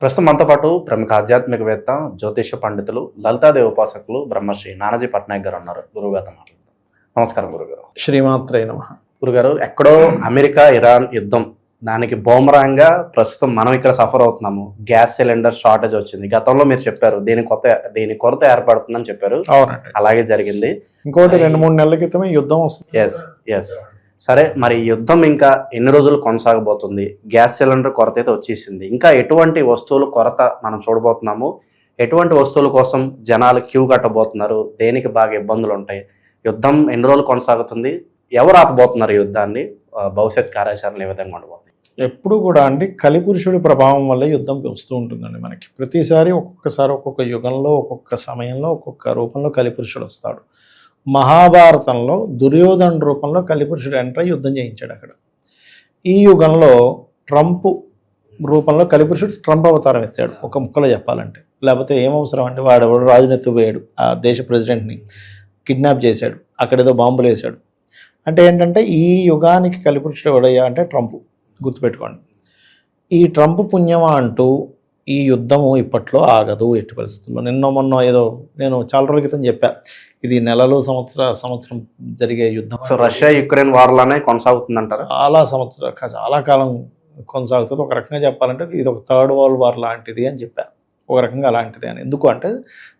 ప్రస్తుతం మనతో పాటు ప్రముఖ ఆధ్యాత్మికవేత్త, జ్యోతిష పండితులు, లలితాదేవి ఉపాసకులు బ్రహ్మశ్రీ నానాజీ పట్నాయక్ గారు ఉన్నారు. గురువుగారితో మాట్లాడదాం. నమస్కారం గురుగారు. శ్రీమాత్రే నమః. గురుగారు, ఎక్కడో అమెరికా ఇరాన్ యుద్ధం, దానికి బూమరాంగ్ గా ప్రస్తుతం మనం ఇక్కడ సఫర్ అవుతున్నాము. గ్యాస్ సిలిండర్ షార్టేజ్ వచ్చింది. గతంలో మీరు చెప్పారు దీని కొరత ఏర్పడుతుందని చెప్పారు. అవునండి, అలాగే జరిగింది. ఇంకోటి 2-3 నెలల క్రితమే యుద్ధం వస్తుంది. ఎస్. సరే, మరి యుద్ధం ఇంకా ఎన్ని రోజులు కొనసాగబోతుంది? గ్యాస్ సిలిండర్ కొరత అయితే వచ్చేసింది. ఇంకా ఎటువంటి వస్తువుల కొరత మనం చూడబోతున్నాము? ఎటువంటి వస్తువుల కోసం జనాలు క్యూ కట్టబోతున్నారు? దేనికి బాగా ఇబ్బందులు ఉంటాయి? యుద్ధం ఎన్ని రోజులు కొనసాగుతుంది? ఎవరు ఆపబోతున్నారు ఈ యుద్ధాన్ని? భవిష్యత్ కార్యాచరణ ఏ విధంగా ఉండబోతుంది? ఎప్పుడు కూడా అండి కలిపురుషుడి ప్రభావం వల్ల యుద్ధం వస్తూ ఉంటుందండి. మనకి ప్రతిసారి ఒక్కొక్క యుగంలో, ఒక్కొక్క సమయంలో, ఒక్కొక్క రూపంలో కలిపురుషుడు వస్తాడు. మహాభారతంలో దుర్యోధన రూపంలో కలిపురుషుడు ఎంటర్ యుద్ధం చేయించాడు అక్కడ. ఈ యుగంలో ట్రంప్ రూపంలో కలిపురుషుడు ట్రంప్ అవతారం ఎత్తాడు, ఒక ముక్కలో చెప్పాలంటే. లేకపోతే ఏం అవసరం అంటే వాడు రాజునెత్తిపోయాడు, ఆ దేశ ప్రెసిడెంట్ని కిడ్నాప్ చేశాడు, అక్కడేదో బాంబులు వేశాడు. అంటే ఏంటంటే ఈ యుగానికి కలిపురుషుడు ఎవడయ్యా అంటే ట్రంప్. గుర్తుపెట్టుకోండి. ఈ ట్రంప్ పుణ్యమా అంటూ ఈ యుద్ధము ఇప్పట్లో ఆగదు ఎట్టి పరిస్థితుల్లో. మొన్న ఏదో నేను చాలా రోజుల క్రితం చెప్పా, ఇది నెలలు సంవత్సరం జరిగే యుద్ధం. సో రష్యా యుక్రెయిన్ వార్లానే కొనసాగుతుంది అంటారు. చాలా కాలం కొనసాగుతుంది. ఒక రకంగా చెప్పాలంటే ఇది ఒక థర్డ్ వరల్డ్ వార్ లాంటిది అని చెప్పా. ఒక రకంగా అలాంటిది అని. ఎందుకు అంటే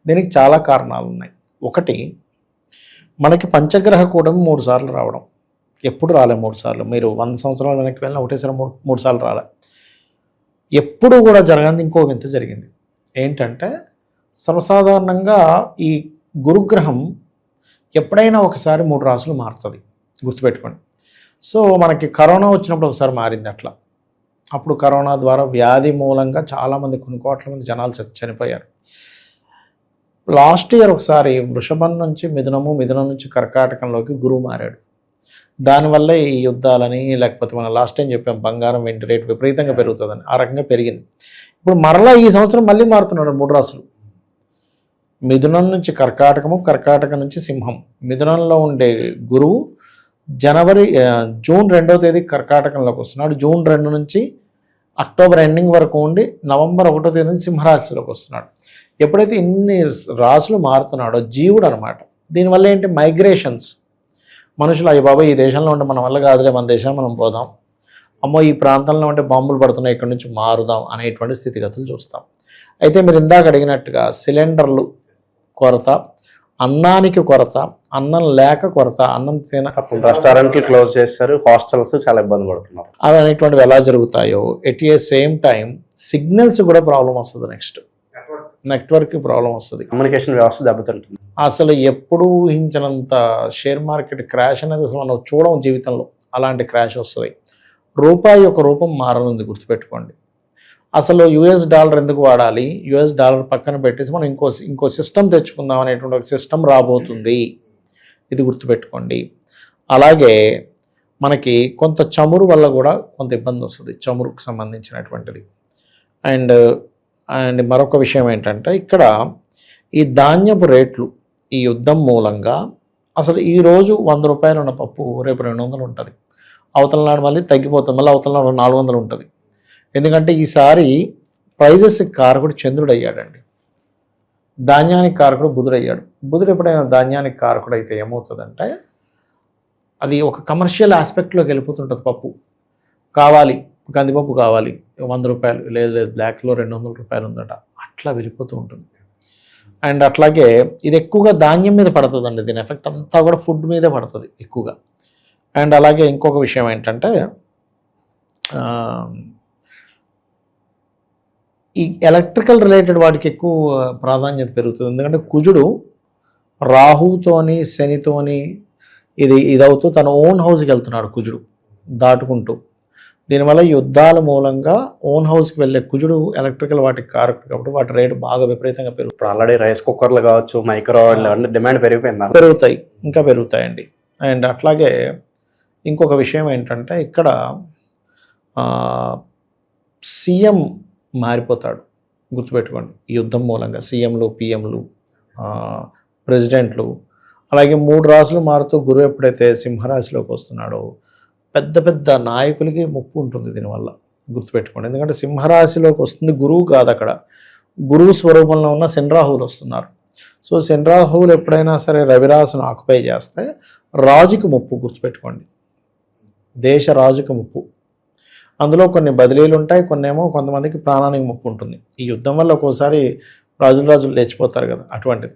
దీనికి చాలా కారణాలు ఉన్నాయి. ఒకటి, మనకి పంచగ్రహ కూటమి 3 సార్లు రావడం. ఎప్పుడు రాలే 3 సార్లు. మీరు 100 సంవత్సరాల వెనక్కి వెళ్ళినా ఒకటేసారి 3 సార్లు రాలే. ఎప్పుడు కూడా జరగనిది ఇంకో వింత జరిగింది. ఏంటంటే సర్వసాధారణంగా ఈ గురుగ్రహం ఎప్పుడైనా ఒకసారి 3 రాసులు మారుతుంది. గుర్తుపెట్టుకోండి. సో మనకి కరోనా వచ్చినప్పుడు ఒకసారి మారింది అట్లా. అప్పుడు కరోనా ద్వారా వ్యాధి మూలంగా చాలామంది, కొన్ని కోట్ల మంది జనాలు చనిపోయారు. లాస్ట్ ఇయర్ ఒకసారి వృషభం నుంచి మిథునం నుంచి కర్కాటకంలోకి గురువు మారాడు. దానివల్ల ఈ యుద్ధాలని, లేకపోతే మనం లాస్ట్ టైం చెప్పాం బంగారం వెండి రేట్ విపరీతంగా పెరుగుతుందని, ఆ రకంగా పెరిగింది. ఇప్పుడు మరలా ఈ సంవత్సరం మళ్ళీ మారుతున్నాడు 3 రాసులు. మిథునం నుంచి కర్కాటకం నుంచి సింహం. మిథునంలో ఉండే గురువు జూన్ 2వ తేదీ కర్కాటకంలోకి వస్తున్నాడు. జూన్ 2 నుంచి అక్టోబర్ ఎండింగ్ వరకు ఉండి నవంబర్ 1వ తేదీ నుంచి సింహరాశిలోకి వస్తున్నాడు. ఎప్పుడైతే ఇన్ని రాశులు మారుతున్నాడో జీవుడు అనమాట. దీనివల్ల ఏంటి, మైగ్రేషన్స్. మనుషులు అయ్యి బాబా ఈ దేశంలో ఉంటే మన వల్ల కాదులే, మన దేశం మనం పోదాం, అమ్మో ఈ ప్రాంతంలో ఉంటే బాంబులు పడుతున్నాయి, ఇక్కడి నుంచి మారుదాం అనేటువంటి స్థితిగతులు చూస్తాం. అయితే మీరు ఇందాక అడిగినట్టుగా సిలిండర్లు కొరత, అన్నానికి కొరత, అన్నం లేక కొరత, అన్నం రెస్టారెంట్లు క్లోజ్ చేస్తారు, హాస్టల్స్ చాలా ఇబ్బంది పడుతున్నారు. అవి అనేటువంటివి ఎలా జరుగుతాయో at a same time signals కూడా ప్రాబ్లం వస్తుంది. నెట్వర్క్ ప్రాబ్లం వస్తుంది, కమ్యూనికేషన్ వ్యవస్థ దెబ్బతింటుంది. అసలు ఎప్పుడు ఊహించినంత షేర్ మార్కెట్ క్రాష్ అనేది అసలు మనం చూడడం జీవితంలో. అలాంటి క్రాష్ వస్తుంది. రూపాయి యొక్క రూపం మారనుంది, గుర్తుపెట్టుకోండి. అసలు US డాలర్ ఎందుకు వాడాలి, US డాలర్ పక్కన పెట్టేసి మనం ఇంకో సిస్టమ్ తెచ్చుకుందాం అనేటువంటి ఒక సిస్టమ్ రాబోతుంది. ఇది గుర్తుపెట్టుకోండి. అలాగే మనకి కొంత చమురు వల్ల కూడా కొంత ఇబ్బంది వస్తుంది, చమురుకు సంబంధించినటువంటిది. అండ్ మరొక విషయం ఏంటంటే ఇక్కడ ఈ ధాన్యపు రేట్లు ఈ యుద్ధం మూలంగా అసలు ఈరోజు 100 రూపాయలు ఉన్న పప్పు రేపు 200 ఉంటుంది. అవతల నాడు మళ్ళీ తగ్గిపోతుంది, మళ్ళీ అవతల నాడు 400 ఉంటుంది. ఎందుకంటే ఈసారి ప్రైజెస్ కారకుడు చంద్రుడు అయ్యాడండి, ధాన్యానికి కారకుడు బుధుడు అయ్యాడు. బుధుడు ఎప్పుడైనా ధాన్యానికి కారకుడు అయితే ఏమవుతుందంటే అది ఒక కమర్షియల్ ఆస్పెక్ట్లోకి వెళ్ళిపోతుంటుంది. పప్పు కావాలి, కందిపప్పు కావాలి 100 రూపాయలు, లేదు బ్లాక్లో 200 రూపాయలు ఉందట, అట్లా వెళ్ళిపోతూ ఉంటుంది. అండ్ అట్లాగే ఇది ఎక్కువగా ధాన్యం మీద పడుతుందండి. దీని ఎఫెక్ట్ అంతా కూడా ఫుడ్ మీదే పడుతుంది ఎక్కువగా. అండ్ అలాగే ఇంకొక విషయం ఏంటంటే ఈ ఎలక్ట్రికల్ రిలేటెడ్ వాటికి ఎక్కువ ప్రాధాన్యత పెరుగుతుంది. ఎందుకంటే కుజుడు రాహుతోని శనితోని ఇదవుతూ తన ఓన్ హౌస్కి వెళ్తున్నాడు కుజుడు దాటుకుంటూ. దీనివల్ల యుద్ధాల మూలంగా ఓన్ హౌస్కి వెళ్ళే కుజుడు ఎలక్ట్రికల్ వాటికి కారకుడు కాబట్టి వాటి రేటు బాగా విపరీతంగా పెరుగుతుంది. ఆల్రెడీ రైస్ కుక్కర్లు కావచ్చు, మైక్రో డిమాండ్ పెరుగుతాయి, ఇంకా పెరుగుతాయండి. అండ్ అట్లాగే ఇంకొక విషయం ఏంటంటే ఇక్కడ సీఎం మారిపోతాడు, గుర్తుపెట్టుకోండి. ఈ యుద్ధం మూలంగా సీఎంలు, పిఎంలు, ప్రెసిడెంట్లు, అలాగే 3 రాశులు మారుతూ గురువు ఎప్పుడైతే సింహరాశిలోకి వస్తున్నాడో పెద్ద పెద్ద నాయకులకి ముప్పు ఉంటుంది దీనివల్ల. గుర్తుపెట్టుకోండి. ఎందుకంటే సింహరాశిలోకి వస్తుంది గురువు కాదు, అక్కడ గురువు స్వరూపంలో ఉన్న శని రాహువులు వస్తున్నారు. సో శని రాహువులు ఎప్పుడైనా సరే రవిరాశిని ఆక్యుపై చేస్తే రాజుకి ముప్పు, గుర్తుపెట్టుకోండి. దేశ రాజుకి ముప్పు. అందులో కొన్ని బదిలీలు ఉంటాయి, కొన్ని ఏమో కొంతమందికి ప్రాణానికి ముప్పు ఉంటుంది. ఈ యుద్ధం వల్ల ఒక్కోసారి రాజులు లేచిపోతారు కదా, అటువంటిది.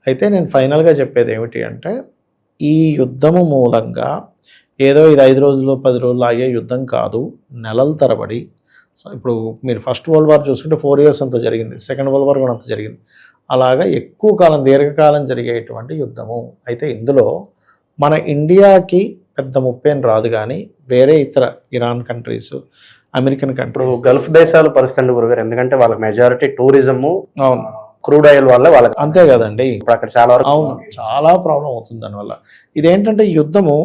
అయితే నేను ఫైనల్గా చెప్పేది ఏమిటి అంటే, ఈ యుద్ధము మూలంగా ఏదో ఇది 5 రోజులు 10 రోజులు ఆగే యుద్ధం కాదు, నెలల తరబడి. ఇప్పుడు మీరు ఫస్ట్ వరల్డ్ వార్ చూసుకుంటే 4 years అంత జరిగింది, సెకండ్ వరల్డ్ వార్ కూడా అంత జరిగింది. అలాగా ఎక్కువ కాలం, దీర్ఘకాలం జరిగేటువంటి యుద్ధము. అయితే ఇందులో మన ఇండియాకి పెద్ద ముప్పేం రాదు, కానీ వేరే ఇతర ఇరాన్ కంట్రీస్, అమెరికన్ ఇప్పుడు కంట్రీస్, గల్ఫ్ దేశాలు పరిస్థితి గురుగారు, ఎందుకంటే వాళ్ళకి మెజారిటీ టూరిజము, అవును క్రూడ్ ఆయిల్ వల్ల వాళ్ళకి అంతే కదండి. ఇప్పుడు అక్కడ చాలా వరకు అవును, చాలా ప్రాబ్లం అవుతుంది దానివల్ల. ఇదేంటంటే యుద్ధము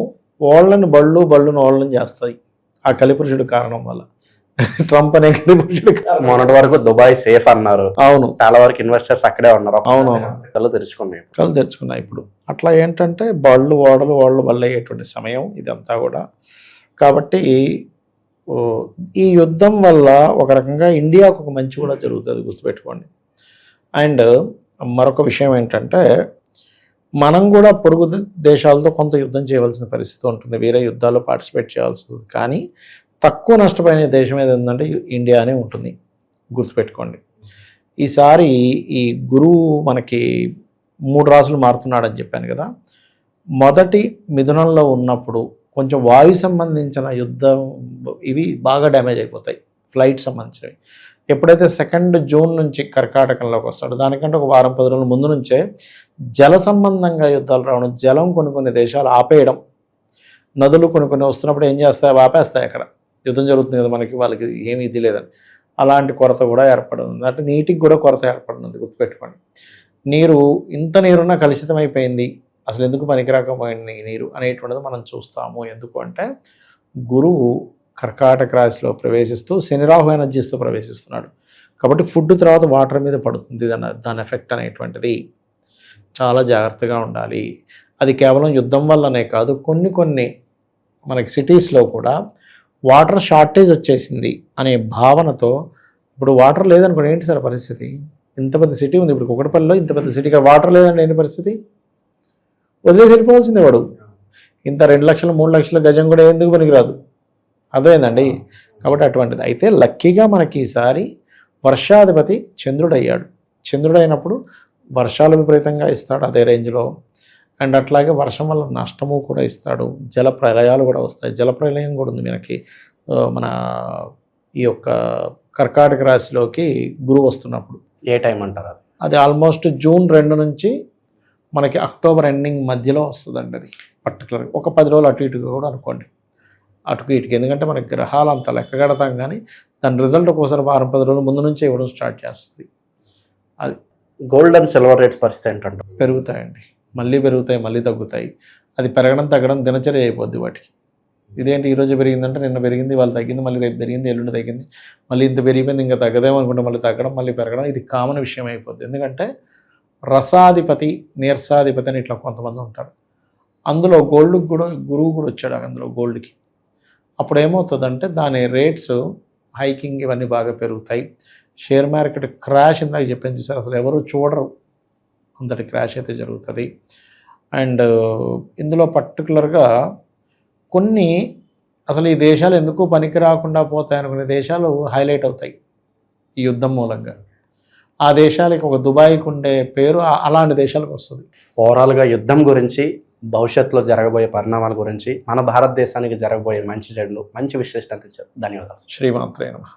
వాళ్ళని బళ్ళును వాళ్ళని చేస్తాయి, ఆ కలిపురుషుడు కారణం వల్ల. ట్రంప్ అనే కలిపురుషుడు కారణం. మొన్నటి వరకు దుబాయ్ సేఫ్ అన్నారు, అవును చాలా వరకు ఇన్వెస్టర్స్ అక్కడే ఉన్నారు. అవునవును. కళ్ళు తెరుచుకున్నాయి. కళ్ళు తెరుచుకున్నాయి. ఇప్పుడు అట్లా ఏంటంటే వాళ్ళు వల్ల అయ్యేటువంటి సమయం ఇదంతా కూడా. కాబట్టి ఈ యుద్ధం వల్ల ఒక రకంగా ఇండియాకు ఒక మంచి కూడా జరుగుతుంది, గుర్తుపెట్టుకోండి. అండ్ మరొక విషయం ఏంటంటే, మనం కూడా పొరుగు దేశాలతో కొంత యుద్ధం చేయవలసిన పరిస్థితి ఉంటుంది, వేరే యుద్ధాల్లో పార్టిసిపేట్ చేయాల్సి వస్తుంది. కానీ తక్కువ నష్టపోయిన దేశం ఏదంటే ఇండియానే ఉంటుంది, గుర్తుపెట్టుకోండి. ఈసారి ఈ గురువు మనకి 3 రాసులు మారుతున్నాడని చెప్పాను కదా. మొదటి మిథునంలో ఉన్నప్పుడు కొంచెం వాయు సంబంధించిన యుద్ధం ఇవి బాగా డ్యామేజ్ అయిపోతాయి, ఫ్లైట్ సంబంధించినవి. ఎప్పుడైతే 2 జూన్ నుంచి కర్కాటకంలోకి వస్తాడో దానికంటే ఒక వారం 10 రోజుల ముందు నుంచే జల సంబంధంగా యుద్ధాలు రావడం, జలం కొన్ని దేశాలు ఆపేయడం, నదులు కొన్ని వస్తున్నప్పుడు ఏం చేస్తాయి, ఆపేస్తాయి. అక్కడ యుద్ధం జరుగుతుంది కదా, వాళ్ళకి ఏమీ ఇది లేదని అలాంటి కొరత కూడా ఏర్పడుతుంది. అంటే నీటికి కూడా కొరత ఏర్పడుతుంది, గుర్తుపెట్టుకోండి. ఇంత నీరున్నా కలుషితం అయిపోయింది, అసలు ఎందుకు పనికిరాకపోయింది ఈ నీరు అనేటువంటిది మనం చూస్తాము. ఎందుకు అంటే గురువు కర్కాటక రాశిలో ప్రవేశిస్తూ శనిరాహు ఎనర్జీస్తో ప్రవేశిస్తున్నాడు. కాబట్టి ఫుడ్ తర్వాత వాటర్ మీద పడుతుంది దాని ఎఫెక్ట్ అనేటువంటిది. చాలా జాగ్రత్తగా ఉండాలి. అది కేవలం యుద్ధం వల్లనే కాదు, కొన్ని మనకి సిటీస్లో కూడా వాటర్ షార్టేజ్ వచ్చేసింది అనే భావనతో, ఇప్పుడు వాటర్ లేదనుకోండి ఏంటి సార్ పరిస్థితి? ఇంత పెద్ద సిటీ ఉంది, ఇప్పుడు కుకటపల్లిలో ఇంత పెద్ద సిటీగా వాటర్ లేదండి, ఏంటి పరిస్థితి? వదిలేసి వెళ్ళిపోవాల్సిందే వాడు. ఇంత 2 లక్షలు 3 లక్షల గజం కూడా ఎందుకు పనికిరాదు, అర్థమైందండి. కాబట్టి అటువంటిది. అయితే లక్కీగా మనకి ఈసారి వర్షాధిపతి చంద్రుడయ్యాడు. చంద్రుడైనప్పుడు వర్షాలు విపరీతంగా ఇస్తాడు అదే రేంజ్లో. అండ్ అట్లాగే వర్షం వల్ల నష్టము కూడా ఇస్తాడు, జల ప్రళయాలు కూడా వస్తాయి. జల ప్రళయం కూడా ఉంది మనకి. మన ఈ యొక్క కర్కాటక రాశిలోకి గురువు వస్తున్నప్పుడు ఏ టైం అంటారు అది? అది ఆల్మోస్ట్ జూన్ 2 నుంచి మనకి అక్టోబర్ ఎండింగ్ మధ్యలో వస్తుందండి. అది పర్టికులర్గా ఒక 10 రోజులు అటు ఇటుగా కూడా అనుకోండి, అటుకు ఇటుకు. ఎందుకంటే మనకి గ్రహాలు అంతా లెక్క కడతాం, కానీ దాని రిజల్ట్ ఒక్కోసారి వారం 10 రోజుల ముందు నుంచే ఇవ్వడం స్టార్ట్ చేస్తుంది. అది గోల్డ్ అండ్ సిల్వర్ రేట్స్ పరిస్థితి ఏంటంటే పెరుగుతాయండి, మళ్ళీ పెరుగుతాయి, మళ్ళీ తగ్గుతాయి. అది పెరగడం తగ్గడం దినచర్య అయిపోద్ది వాటికి. ఇదేంటి ఈరోజు పెరిగిందంటే నిన్న పెరిగింది, వాళ్ళు తగ్గింది, మళ్ళీ రేపు పెరిగింది, ఎల్లుండి తగ్గింది, మళ్ళీ ఇంత పెరిగిపోయింది, ఇంకా తగ్గదేమో అనుకుంటే మళ్ళీ తగ్గడం, మళ్ళీ పెరగడం. ఇది కామన్ విషయం అయిపోద్ది. ఎందుకంటే రసాధిపతి, నీరసాధిపతి అని ఇట్లా కొంతమంది ఉంటారు. అందులో గోల్డ్కి కూడా గురువు కూడా వచ్చాడు అందులో గోల్డ్కి. అప్పుడు ఏమవుతుందంటే దాని రేట్స్ హైకింగ్ ఇవన్నీ బాగా పెరుగుతాయి. షేర్ మార్కెట్ క్రాష్ ఇందాక చెప్పాను చూసారు, అసలు ఎవరు చూడరు, అంతటి క్రాష్ అయితే జరుగుతుంది. అండ్ ఇందులో పర్టికులర్గా కొన్ని అసలు ఈ దేశాలు ఎందుకు పనికి రాకుండా పోతాయి అనుకునే దేశాలు హైలైట్ అవుతాయి ఈ యుద్ధం మూలంగా. ఆ దేశాలకి ఒక దుబాయ్కి ఉండే పేరు అలాంటి దేశాలకు వస్తుంది. ఓవరాల్గా యుద్ధం గురించి, భవిష్యత్తులో జరగబోయే పరిణామాల గురించి, మన భారతదేశానికి జరగబోయే మంచి చెడులు మంచి విశ్లేషణ అందించారు. ధన్యవాదాలు. శ్రీమాత్రే నమః.